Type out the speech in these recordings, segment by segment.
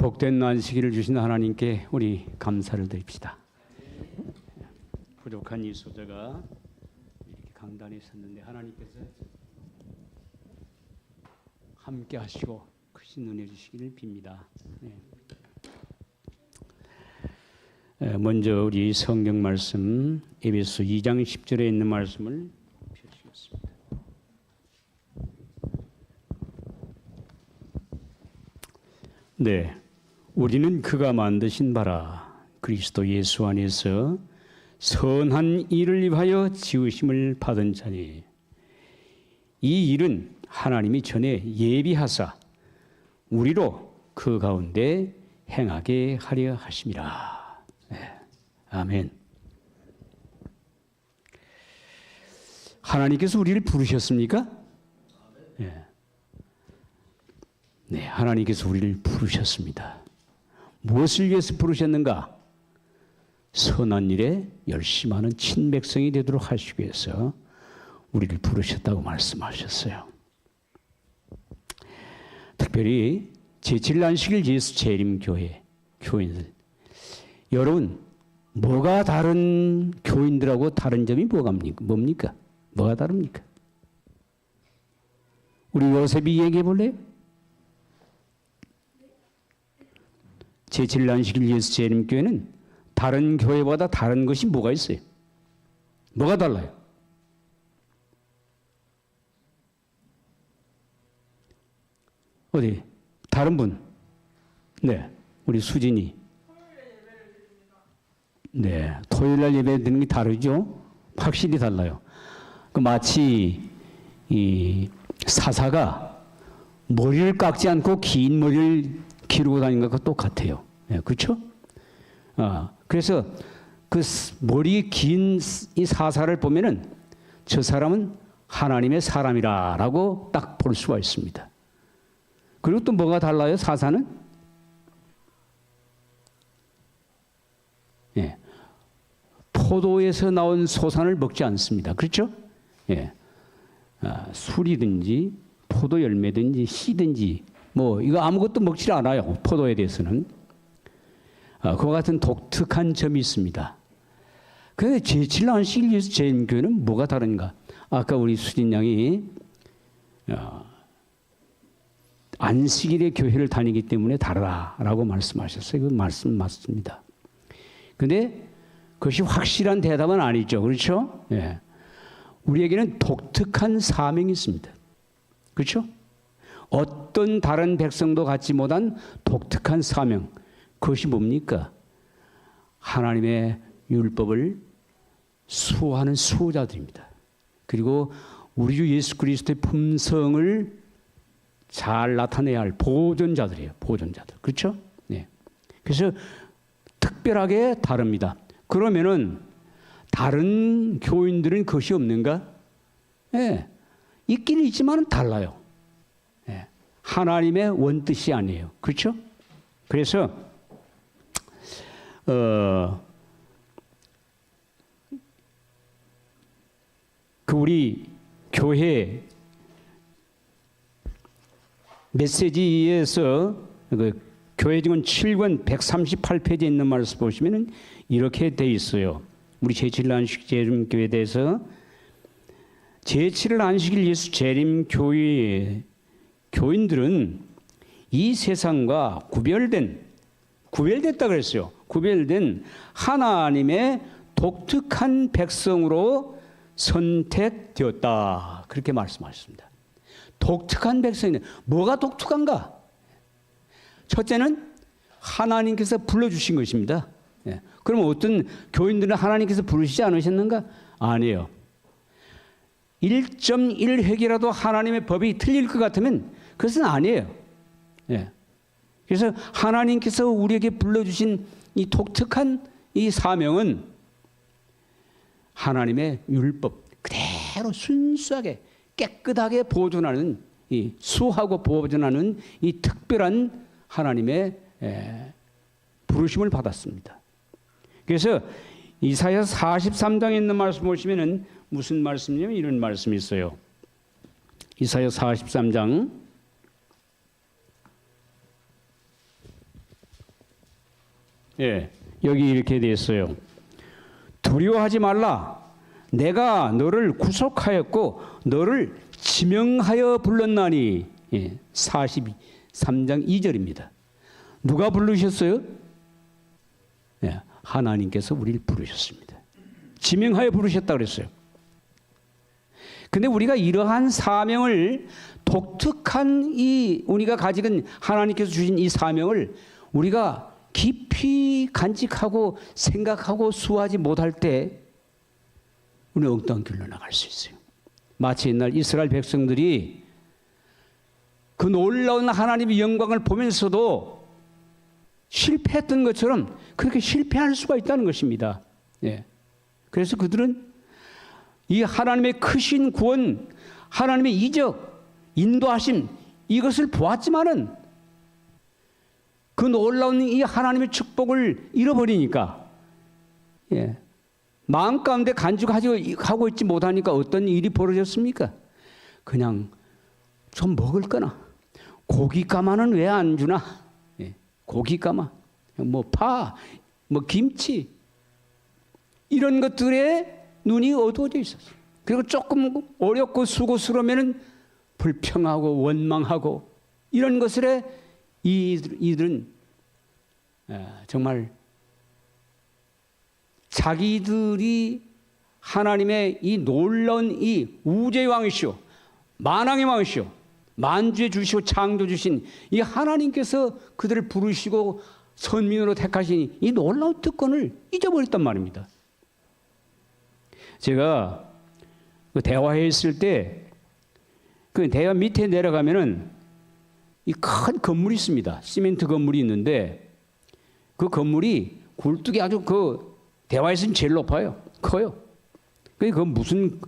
복된 안식일을 주신 하나님께 우리 감사를 드립시다. 부족한 이 소자가 이렇게 강단에 섰는데 하나님께서 함께 하시고 크신 은혜 주시기를 빕니다. 먼저 우리 성경 말씀 에베소 2장 10절에 있는 말씀을 펴시겠습니다. 네, 우리는 그가 만드신 바라 그리스도 예수 안에서 선한 일을 위하여 지으심을 받은 자니 이 일은 하나님이 전에 예비하사 우리로 그 가운데 행하게 하려 하심이라. 네, 아멘. 하나님께서 우리를 부르셨습니까? 네. 네, 하나님께서 우리를 부르셨습니다. 무엇을 위해서 부르셨는가? 선한 일에 열심하는 친백성이 되도록 하시기 위해서 우리를 부르셨다고 말씀하셨어요. 특별히 제7안식일 예수 재림교회 교인들, 여러분 뭐가 다른 교인들하고 다른 점이 뭡니까? 뭐가 다릅니까? 우리 요셉이 얘기해 볼래요? 제7안식일 예수 재림교회는 다른 교회보다 다른 것이 뭐가 있어요? 뭐가 달라요? 어디? 다른 분? 네, 우리 수진이. 네, 토요일날 예배 드리는 게 다르죠? 확실히 달라요. 그 마치 이 사사가 머리를 깎지 않고 긴 머리를 기르고 다니는 것과 똑같아요. 네, 그렇죠? 그래서 그 머리 긴 이 사사를 보면은 저 사람은 하나님의 사람이라라고 딱 볼 수가 있습니다. 그리고 또 뭐가 달라요? 사사는? 예, 포도에서 나온 소산을 먹지 않습니다. 그렇죠? 예, 술이든지 포도 열매든지 씨든지 뭐 이거 아무것도 먹지 않아요. 포도에 대해서는. 그와 같은 독특한 점이 있습니다. 그런데 제7안식일 예수 재림교회는 뭐가 다른가? 아까 우리 수진 양이 안식일의 교회를 다니기 때문에 다르다라고 말씀하셨어요. 그 말씀 맞습니다. 그런데 그것이 확실한 대답은 아니죠. 그렇죠? 예. 우리에게는 독특한 사명이 있습니다. 그렇죠? 어떤 다른 백성도 갖지 못한 독특한 사명. 그것이 뭡니까? 하나님의 율법을 수호하는 수호자들입니다. 그리고 우리 주 예수 그리스도의 품성을 잘 나타내야 할 보존자들이에요. 보존자들. 그렇죠? 네. 그래서 특별하게 다릅니다. 그러면은 다른 교인들은 그것이 없는가? 네. 있기는 있지만 달라요. 네. 하나님의 원뜻이 아니에요. 그렇죠? 그래서 그 우리 교회 메시지에서 그 교회 증언 7권 138페이지에 있는 말씀 보시면은 이렇게 돼 있어요. 우리 제7안식 재림교회에 대해서 제7안식일 예수 재림교회 교인들은 이 세상과 구별됐다 그랬어요. 구별된 하나님의 독특한 백성으로 선택되었다. 그렇게 말씀하셨습니다. 독특한 백성이 뭐가 독특한가? 첫째는 하나님께서 불러주신 것입니다. 예. 그럼 어떤 교인들은 하나님께서 부르시지 않으셨는가? 아니에요. 1.1획이라도 하나님의 법이 틀릴 것 같으면 그것은 아니에요. 예. 그래서 하나님께서 우리에게 불러주신 이 독특한 이 사명은 하나님의 율법 그대로 순수하게 깨끗하게 보존하는 이 수호하고 보존하는 이 특별한 하나님의 부르심을 받았습니다. 그래서 이사야 43장에 있는 말씀 보시면은 무슨 말씀이냐면 이런 말씀이 있어요. 이사야 43장 예, 여기 이렇게 돼 있어요. 두려워하지 말라. 내가 너를 구속하였고 너를 지명하여 불렀나니. 예, 43장 2절입니다. 누가 부르셨어요? 예, 하나님께서 우리를 부르셨습니다. 지명하여 부르셨다 그랬어요. 근데 우리가 이러한 사명을 독특한 이 우리가 가지고 하나님께서 주신 이 사명을 우리가 깊이 간직하고 생각하고 수호하지 못할 때 우리는 엉뚱한 길로 나갈 수 있어요. 마치 옛날 이스라엘 백성들이 그 놀라운 하나님의 영광을 보면서도 실패했던 것처럼 그렇게 실패할 수가 있다는 것입니다. 예. 그래서 그들은 이 하나님의 크신 구원, 하나님의 이적, 인도하심 이것을 보았지만은 그 놀라운 이 하나님의 축복을 잃어버리니까 예. 마음 가운데 간직하고 있지 못하니까 어떤 일이 벌어졌습니까? 그냥 좀 먹을 거나 고깃가마는 왜 안 주나? 예. 고깃가마, 뭐 파, 뭐 김치 이런 것들에 눈이 어두워져 있었어요. 그리고 조금 어렵고 수고스러우면 불평하고 원망하고 이런 것에 이들은 정말 자기들이 하나님의 이 놀라운 이 우주의 왕이시오, 만왕의 왕이시오, 만주의 주시오, 창조 주신 이 하나님께서 그들을 부르시고 선민으로 택하신 이 놀라운 특권을 잊어버렸단 말입니다. 제가 그 대화에 있을 때 그 대화 밑에 내려가면은 이 큰 건물이 있습니다. 시멘트 건물이 있는데 그 건물이 굴뚝이 아주 그 대화에서는 제일 높아요. 커요. 그 무슨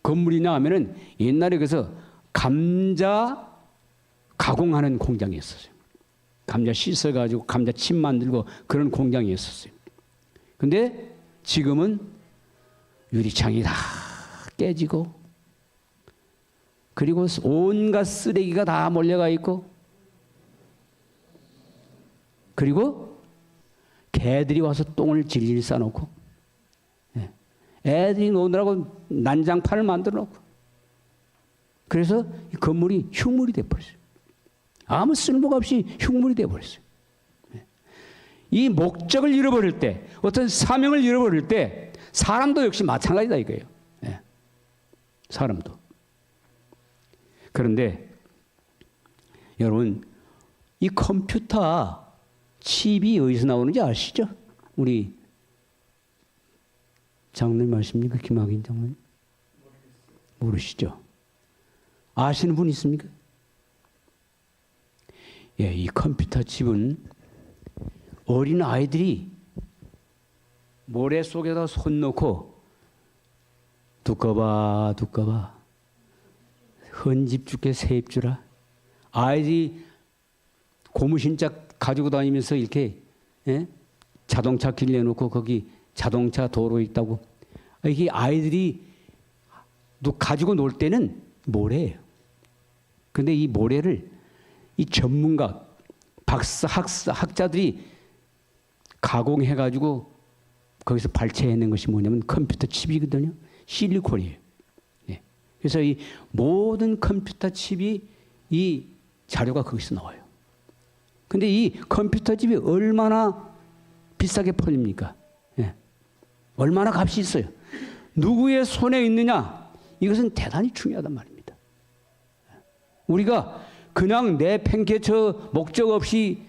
건물이냐 하면은 옛날에 그래서 감자 가공하는 공장이 있었어요. 감자 씻어가지고 감자칩 만들고 그런 공장이 있었어요. 근데 지금은 유리창이 다 깨지고 그리고 온갖 쓰레기가 다 몰려가 있고 그리고 개들이 와서 똥을 질질 싸놓고 애들이 노느라고 난장판을 만들어 놓고 그래서 이 건물이 흉물이 돼버렸어요. 아무 쓸모가 없이 흉물이 돼버렸어요. 이 목적을 잃어버릴 때 어떤 사명을 잃어버릴 때 사람도 역시 마찬가지다 이거예요. 사람도. 그런데 여러분 이 컴퓨터 칩이 어디서 나오는지 아시죠? 우리 장로님 아십니까? 김학인 장로님? 모르시죠? 아시는 분 있습니까? 예, 이 컴퓨터 칩은 어린 아이들이 모래 속에다 손 넣고 두꺼봐 헌집 줄게 새입 주라. 아이들이 고무신짝 가지고 다니면서 이렇게 자동차 길 내놓고 거기 자동차 도로 있다고 이게 아이들이 가지고 놀 때는 모래예요. 근데 이 모래를 이 전문가 학자들이 가공해가지고 거기서 발췌해낸 것이 뭐냐면 컴퓨터 칩이거든요. 실리콘이에요. 그래서 이 모든 컴퓨터 칩이 이 자료가 거기서 나와요. 근데 이 컴퓨터 칩이 얼마나 비싸게 팔립니까? 얼마나 값이 있어요. 누구의 손에 있느냐? 이것은 대단히 중요하단 말입니다. 우리가 그냥 내팽개쳐 목적 없이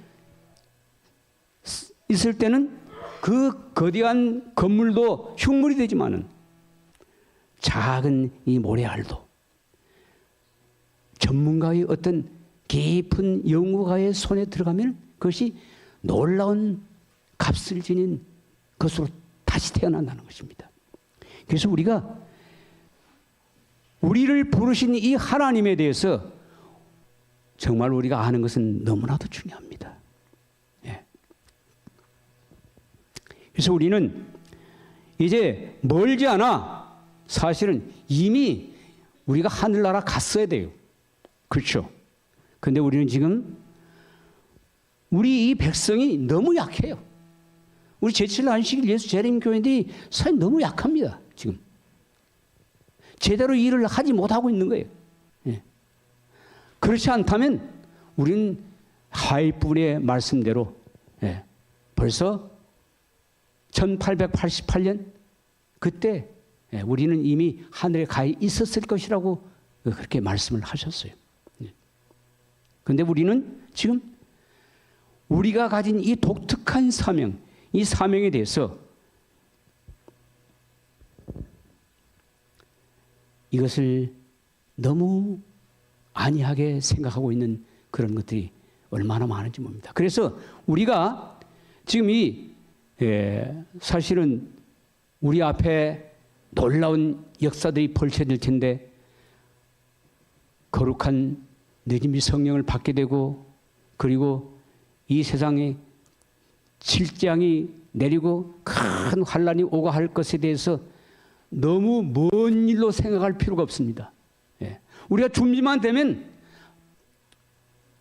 있을 때는 그 거대한 건물도 흉물이 되지만은 작은 이 모래알도 전문가의 어떤 깊은 연구가의 손에 들어가면 그것이 놀라운 값을 지닌 것으로 다시 태어난다는 것입니다. 그래서 우리가 우리를 부르신 이 하나님에 대해서 정말 우리가 아는 것은 너무나도 중요합니다. 그래서 우리는 이제 멀지 않아 사실은 이미 우리가 하늘나라 갔어야 돼요. 그렇죠? 근데 우리는 지금 우리 이 백성이 너무 약해요. 우리 제7일 안식일 예수 재림 교회들이 사실 너무 약합니다. 지금 제대로 일을 하지 못하고 있는 거예요. 예. 그렇지 않다면 우리는 하위분의 말씀대로 예. 벌써 1888년 그때 예. 우리는 이미 하늘에 가 있었을 것이라고 그렇게 말씀을 하셨어요. 그런데 우리는 지금 우리가 가진 이 독특한 사명, 이 사명에 대해서 이것을 너무 안이하게 생각하고 있는 그런 것들이 얼마나 많은지 봅니다. 그래서 우리가 지금 사실은 우리 앞에 놀라운 역사들이 펼쳐질 텐데 거룩한 느낌이 성령을 받게 되고 그리고 이 세상에 질장이 내리고 큰 환란이 오고 할 것에 대해서 너무 먼 일로 생각할 필요가 없습니다. 예. 우리가 준비만 되면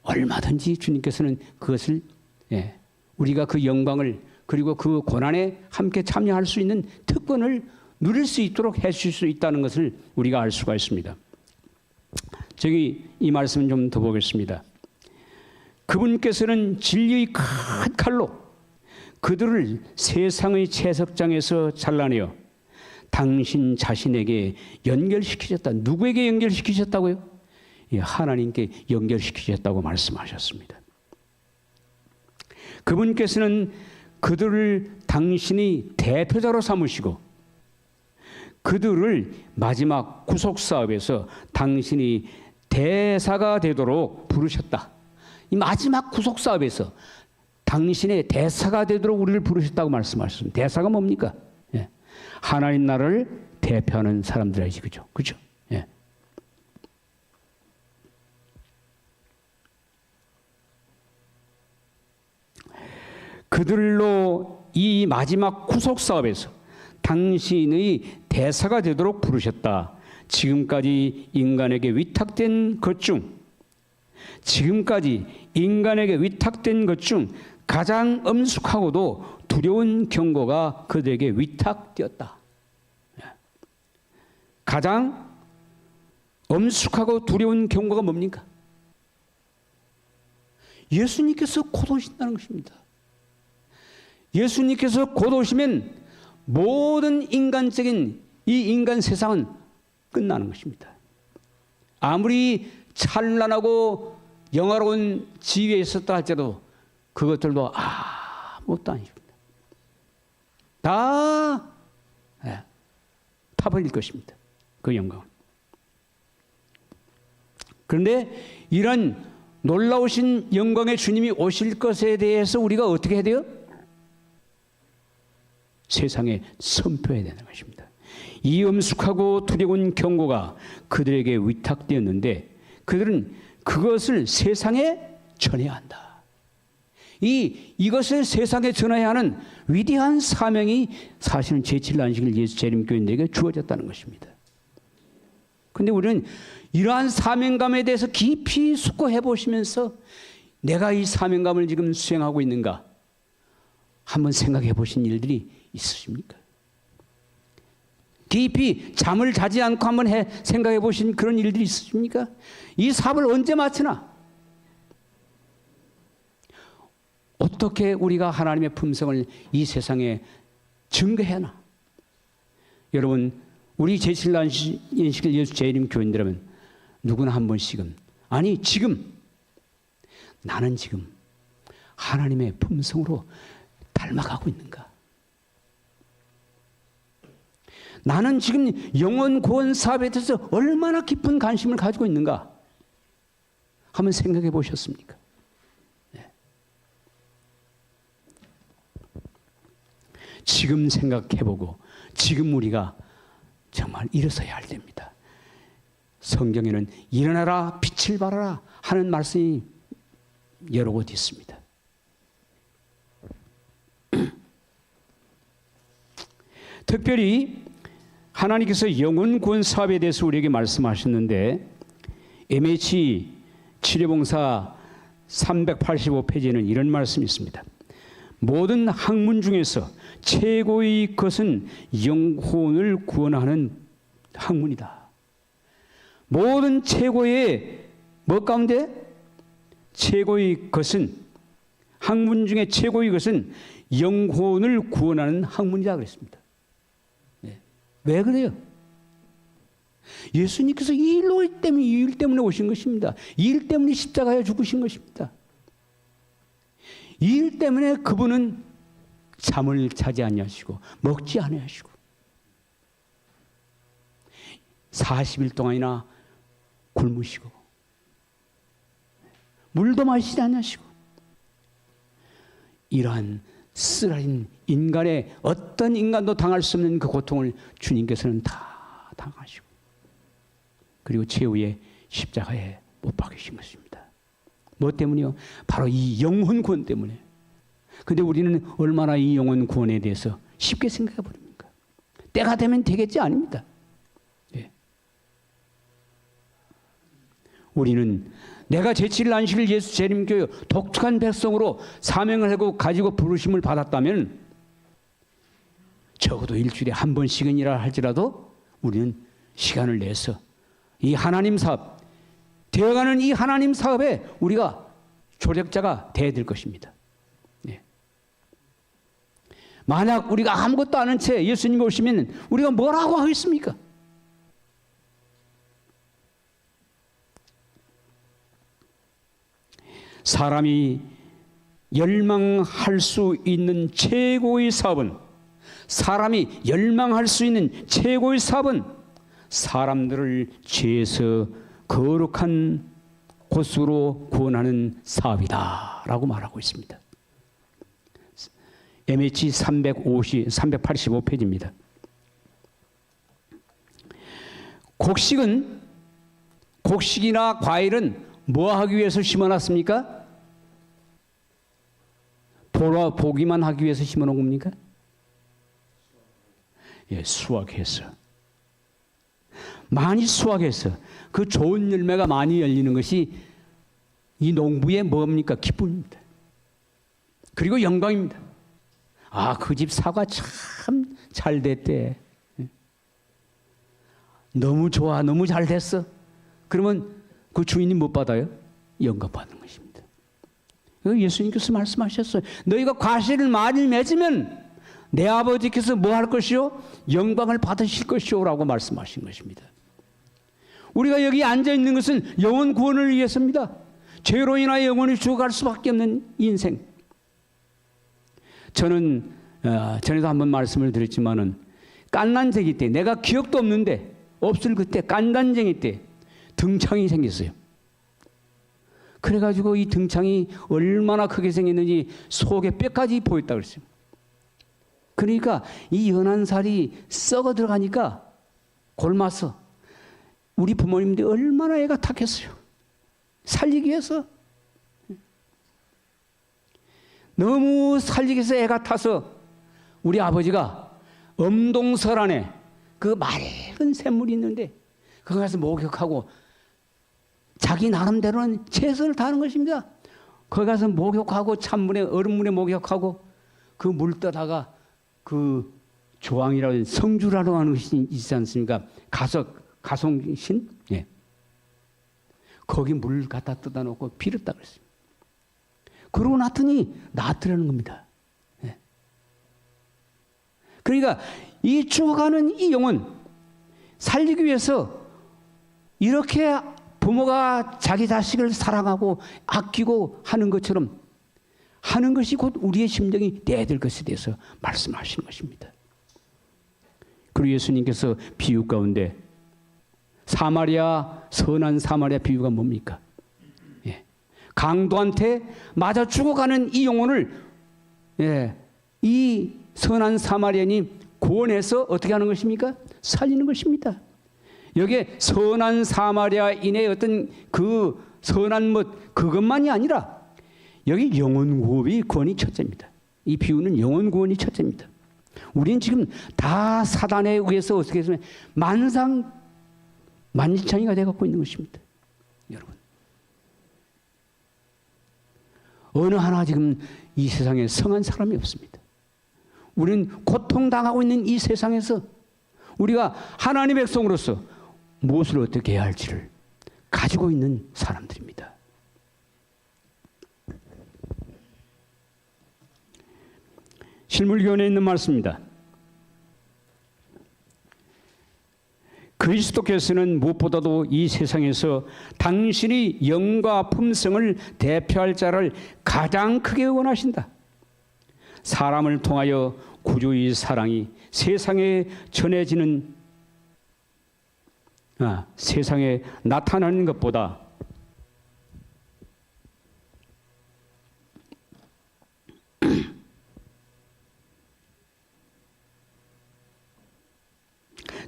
얼마든지 주님께서는 그것을 예. 우리가 그 영광을 그리고 그 고난에 함께 참여할 수 있는 특권을 누릴 수 있도록 해주실 수 있다는 것을 우리가 알 수가 있습니다. 저기 이 말씀 좀 더 보겠습니다. 그분께서는 진리의 큰 칼로 그들을 세상의 채석장에서 잘라내어 당신 자신에게 연결시키셨다. 누구에게 연결시키셨다고요? 예, 하나님께 연결시키셨다고 말씀하셨습니다. 그분께서는 그들을 당신의 대표자로 삼으시고 그들을 마지막 구속사업에서 당신이 대사가 되도록 부르셨다. 이 마지막 구속사업에서 당신의 대사가 되도록 우리를 부르셨다고 말씀하셨습니다. 대사가 뭡니까? 예. 하나님 나라를 대표하는 사람들이지, 그죠? 그죠? 예. 그들로 이 마지막 구속사업에서 당신의 대사가 되도록 부르셨다. 지금까지 인간에게 위탁된 것 중 가장 엄숙하고도 두려운 경고가 그들에게 위탁되었다. 가장 엄숙하고 두려운 경고가 뭡니까? 예수님께서 곧 오신다는 것입니다. 예수님께서 곧 오시면 모든 인간적인 이 인간 세상은 끝나는 것입니다. 아무리 찬란하고 영화로운 지위에 있었다 할지라도 그것들도 아무것도 아닙니다. 다 타버릴 것입니다. 그 영광은. 그런데 이런 놀라우신 영광의 주님이 오실 것에 대해서 우리가 어떻게 해야 돼요? 세상에 선포해야 되는 것입니다. 이 엄숙하고 두려운 경고가 그들에게 위탁되었는데 그들은 그것을 세상에 전해야 한다. 이것을 세상에 전해야 하는 위대한 사명이 사실은 제7일 안식일 예수 재림교인들에게 주어졌다는 것입니다. 그런데 우리는 이러한 사명감에 대해서 깊이 숙고해 보시면서 내가 이 사명감을 지금 수행하고 있는가 한번 생각해 보신 일들이 있으십니까? 깊이 잠을 자지 않고 한번 생각해 보신 그런 일들이 있으십니까? 이 사업을 언제 마치나? 어떻게 우리가 하나님의 품성을 이 세상에 증거해나? 여러분, 우리 제7일 안식일 예수 재림 교인들은 누구나 한 번씩은 아니 지금 나는 지금 하나님의 품성으로 닮아가고 있는가? 나는 지금 영혼 구원 사업에 대해서 얼마나 깊은 관심을 가지고 있는가? 한번 생각해 보셨습니까? 네. 지금 생각해 보고 지금 우리가 정말 일어서야 할 때입니다. 성경에는 일어나라 빛을 발하라 하는 말씀이 여러 곳 있습니다. 특별히 하나님께서 영혼 구원 사업에 대해서 우리에게 말씀하셨는데 MH 치료봉사 385페이지에는 이런 말씀이 있습니다. 모든 학문 중에서 최고의 것은 영혼을 구원하는 학문이다. 모든 최고의 뭐 가운데? 최고의 것은, 학문 중에 최고의 것은 영혼을 구원하는 학문이다 그랬습니다. 네. 왜 그래요? 예수님께서 이 일 때문에 오신 것입니다. 이 일 때문에 십자가에 죽으신 것입니다. 이 일 때문에 그분은 잠을 자지 아니하시고 먹지 아니하시고 40일 동안이나 굶으시고 물도 마시지 아니하시고 이러한 쓰라린 인간의 어떤 인간도 당할 수 없는 그 고통을 주님께서는 다 당하시고 그리고 최후의 십자가에 못 박히신 것입니다. 뭐 때문이요? 바로 이 영혼 구원 때문에. 근데 우리는 얼마나 이 영혼 구원에 대해서 쉽게 생각해 버립니까? 때가 되면 되겠지 아닙니다. 예. 우리는 내가 제7일 안식일 예수 재림교회 독특한 백성으로 사명을 하고 가지고 부르심을 받았다면 적어도 일주일에 한 번씩은이라 할지라도 우리는 시간을 내서 이 하나님 사업, 되어가는 이 하나님 사업에 우리가 조력자가 돼야 될 것입니다. 네. 만약 우리가 아무것도 아는 채 예수님이 오시면 우리가 뭐라고 하겠습니까? 사람이 열망할 수 있는 최고의 사업은 사람들을 죄에서 거룩한 곳으로 구원하는 사업이다 라고 말하고 있습니다. MH 385페이지입니다. 곡식이나 과일은 뭐 하기 위해서 심어놨습니까? 보기만 하기 위해서 심어놓은 겁니까? 예, 수확해서. 많이 수확해서 그 좋은 열매가 많이 열리는 것이 이 농부의 뭡니까? 기쁨입니다. 그리고 영광입니다. 아, 그 집 사과 참 잘 됐대. 너무 좋아, 너무 잘 됐어. 그러면 그 주인이 못 받아요? 영광 받는 것입니다. 예수님께서 말씀하셨어요. 너희가 과실을 많이 맺으면 내 아버지께서 뭐 할 것이요? 영광을 받으실 것이요 라고 말씀하신 것입니다. 우리가 여기 앉아 있는 것은 영혼 구원을 위해서입니다. 죄로 인하여 영혼이 죽어갈 수밖에 없는 인생. 저는 전에도 한번 말씀을 드렸지만은 깐난쟁이 때, 내가 기억도 없는데 없을 그때 깐난쟁이 때 등창이 생겼어요. 그래가지고 이 등창이 얼마나 크게 생겼는지 속에 뼈까지 보였다 그랬어요. 그러니까 이 연한 살이 썩어 들어가니까 골마서 우리 부모님들이 얼마나 애가 탔겠어요. 살리기 위해서. 너무 살리기 위해서 애가 타서 우리 아버지가 엄동설 안에 그 맑은 샘물이 있는데 거기 가서 목욕하고 자기 나름대로는 최선을 다하는 것입니다. 거기 가서 목욕하고 찬물에 얼음물에 목욕하고 그 물 떠다가 그 조항이라고 성주라고 하는 것이 있지 않습니까? 가송신? 예. 거기 물 갖다 떠다 놓고 비렸다 그랬어요. 그러고 났더니 낫더라는 겁니다. 예. 그러니까 이 죽어가는 이 영혼 살리기 위해서 이렇게 부모가 자기 자식을 사랑하고 아끼고 하는 것처럼 하는 것이 곧 우리의 심정이 돼야 될 것에 대해서 말씀하시는 것입니다. 그리고 예수님께서 비유 가운데 선한 사마리아 비유가 뭡니까? 예. 강도한테 맞아 죽어가는 이 영혼을 이 선한 사마리아인이 구원해서 어떻게 하는 것입니까? 살리는 것입니다. 여기에 선한 사마리아인의 어떤 그 선한 그것만이 아니라 여기 영혼 구원이 첫째입니다. 이 비유는 영혼 구원이 첫째입니다. 우리는 지금 다 사단에 의해서 어떻게 해서 만지창이가 되어갖고 있는 것입니다. 여러분. 어느 하나 지금 이 세상에 성한 사람이 없습니다. 우리는 고통당하고 있는 이 세상에서 우리가 하나님의 백성으로서 무엇을 어떻게 해야 할지를 가지고 있는 사람들입니다. 실물교훈에 있는 말씀입니다. 그리스도께서는 무엇보다도 이 세상에서 당신의 영과 품성을 대표할 자를 가장 크게 원하신다. 사람을 통하여 구주의 사랑이 세상에 전해지는 세상에 나타나는 것보다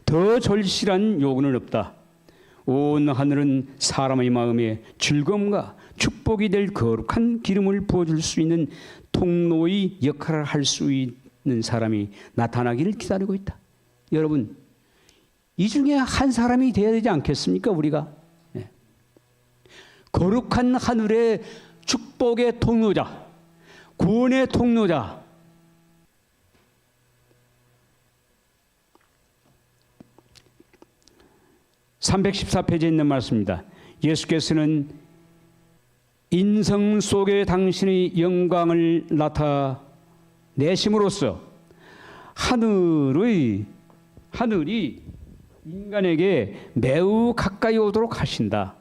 더 절실한 요구는 없다. 온 하늘은 사람의 마음에 즐거움과 축복이 될 거룩한 기름을 부어줄 수 있는 통로의 역할을 할 수 있는 사람이 나타나기를 기다리고 있다. 여러분, 이 중에 한 사람이 되어야 되지 않겠습니까? 우리가 거룩한 하늘의 축복의 통로자, 구원의 통로자, (314페이지에) 있는 말씀입니다. 예수께서는 인성 속에 당신의 영광을 나타내심으로써 하늘이 인간에게 매우 가까이 오도록 하신다.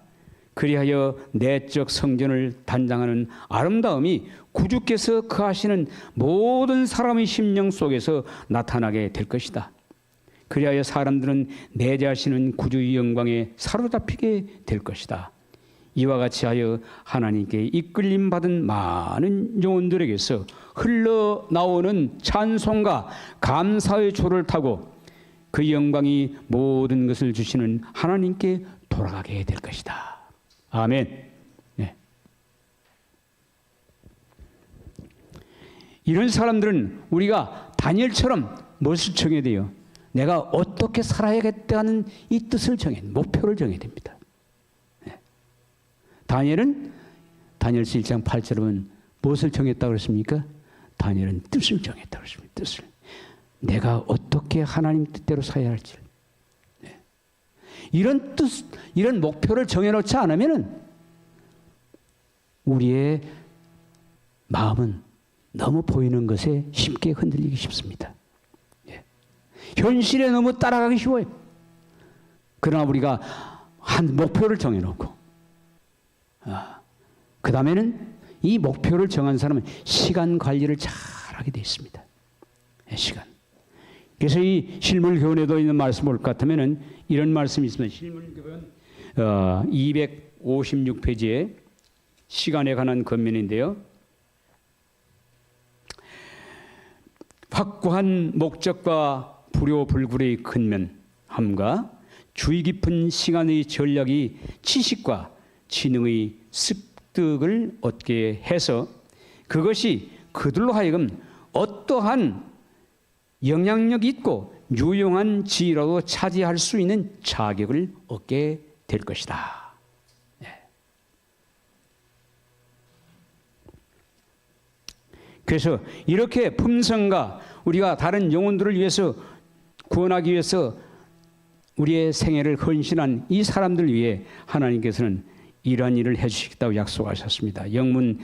그리하여 내적 성전을 단장하는 아름다움이 구주께서 거하시는 모든 사람의 심령 속에서 나타나게 될 것이다. 그리하여 사람들은 내재하시는 구주의 영광에 사로잡히게 될 것이다. 이와 같이 하여 하나님께 이끌림 받은 많은 영혼들에게서 흘러나오는 찬송과 감사의 조를 타고 그 영광이 모든 것을 주시는 하나님께 돌아가게 될 것이다. 아멘. 네. 이런 사람들은 우리가 다니엘처럼 무엇을 정해야 돼요? 내가 어떻게 살아야겠다는 이 뜻을 목표를 정해야 됩니다. 네. 다니엘은 다니엘서 1장 8절에 보면 무엇을 정했다고 그랬습니까? 다니엘은 뜻을 정했다고 그랬습니다. 뜻을. 내가 어떻게 하나님 뜻대로 살아야 할지. 네. 이런 뜻, 이런 목표를 정해놓지 않으면은 우리의 마음은 너무 보이는 것에 쉽게 흔들리기 쉽습니다. 현실에 너무 따라가기 쉬워요. 그러나 우리가 한 목표를 정해놓고 그 다음에는 이 목표를 정한 사람은 시간 관리를 잘하게 되어 있습니다. 시간. 그래서 이 실물교훈에도 있는 말씀 볼 것 같으면 이런 말씀이 있습니다. 실물교훈 256페이지에 시간에 관한 권면인데요. 확고한 목적과 불효불굴의 근면함과 주의 깊은 시간의 전략이 지식과 지능의 습득을 얻게 해서 그것이 그들로 하여금 어떠한 영향력 있고 유용한 지위라도 차지할 수 있는 자격을 얻게 될 것이다. 네. 그래서 이렇게 품성과 우리가 다른 영혼들을 위해서 구원하기 위해서 우리의 생애를 헌신한 이 사람들 위해 하나님께서는 이러한 일을 해주시겠다고 약속하셨습니다. 영문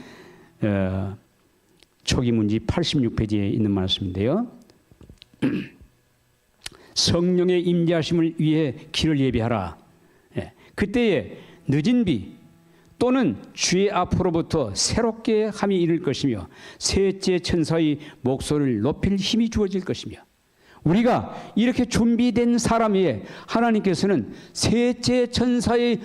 초기 문지 86페이지에 있는 말씀인데요. 성령의 임재하심을 위해 길을 예비하라. 그때에 늦은 비 또는 주의 앞으로부터 새롭게 함이 이를 것이며 셋째 천사의 목소리를 높일 힘이 주어질 것이며 우리가 이렇게 준비된 사람 위에 하나님께서는 셋째 천사의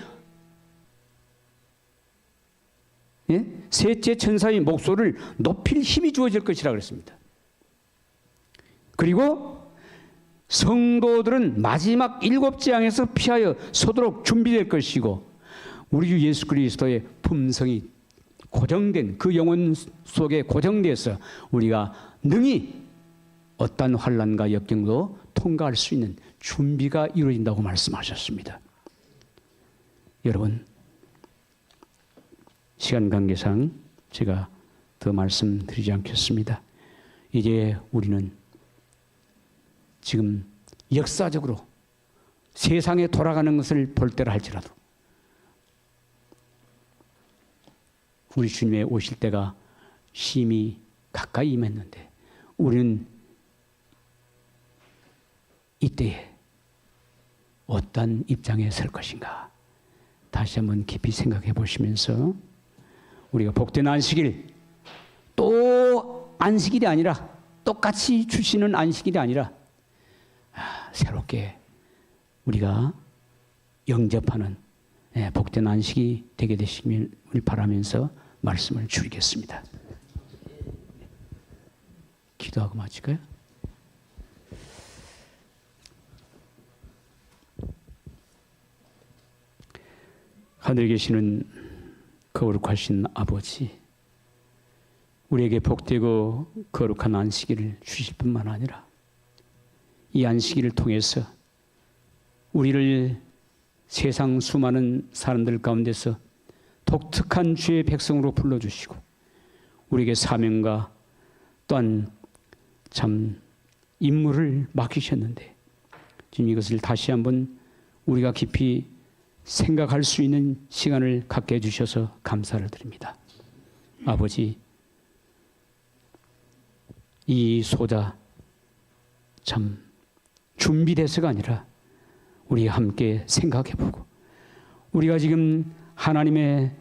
셋째 천사의 목소리를 높일 힘이 주어질 것이라고 그랬습니다. 그리고 성도들은 마지막 7재앙에서 피하여 서도록 준비될 것이고 우리 주 예수 그리스도의 품성이 고정된 그 영혼 속에 고정돼서 우리가 능히 어떤 환난과 역경도 통과할 수 있는 준비가 이루어진다고 말씀하셨습니다. 여러분, 시간 관계상 제가 더 말씀드리지 않겠습니다. 이제 우리는 지금 역사적으로 세상에 돌아가는 것을 볼 때라 할지라도 우리 주님의 오실 때가 심히 가까이 임했는데 우리는 이때에 어떤 입장에 설 것인가 다시 한번 깊이 생각해 보시면서 우리가 복된 안식일 또 안식일이 아니라 똑같이 주시는 안식일이 아니라 새롭게 우리가 영접하는 복된 안식이 되게 되시길 바라면서 말씀을 줄이겠습니다. 기도하고 마칠까요? 하늘에 계시는 거룩하신 아버지, 우리에게 복되고 거룩한 안식일을 주실 뿐만 아니라 이 안식일을 통해서 우리를 세상 수많은 사람들 가운데서 독특한 주의 백성으로 불러주시고 우리에게 사명과 또한 참 임무를 맡기셨는데 지금 이것을 다시 한번 우리가 깊이 생각할 수 있는 시간을 갖게 해주셔서 감사를 드립니다. 아버지, 이 소자 참 준비돼서가 아니라 우리가 함께 생각해보고 우리가 지금 하나님의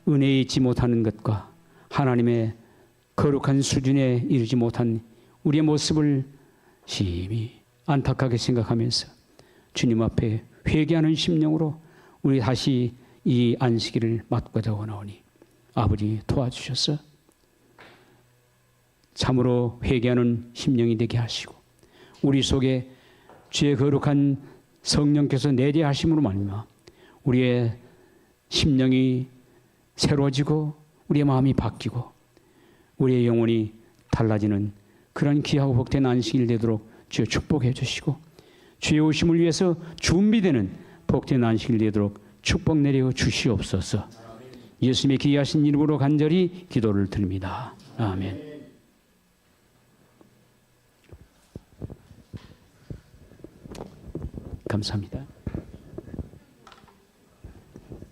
은혜에 있지 못하는 것과 하나님의 거룩한 수준에 이르지 못한 우리의 모습을 심히 안타깝게 생각하면서 주님 앞에 회개하는 심령으로 우리 다시 이 안식일을 맞고자 원하오니 아버지 도와주셔서 참으로 회개하는 심령이 되게 하시고 우리 속에 주의 거룩한 성령께서 내재하심으로 말미암아 우리의 심령이 새로워지고 우리의 마음이 바뀌고 우리의 영혼이 달라지는 그런 귀하고 복된 안식일 되도록 주여 축복해 주시고 주의 오심을 위해서 준비되는 복된 안식일 되도록 축복 내려 주시옵소서. 예수님의 귀하신 이름으로 간절히 기도를 드립니다. 아멘. 감사합니다.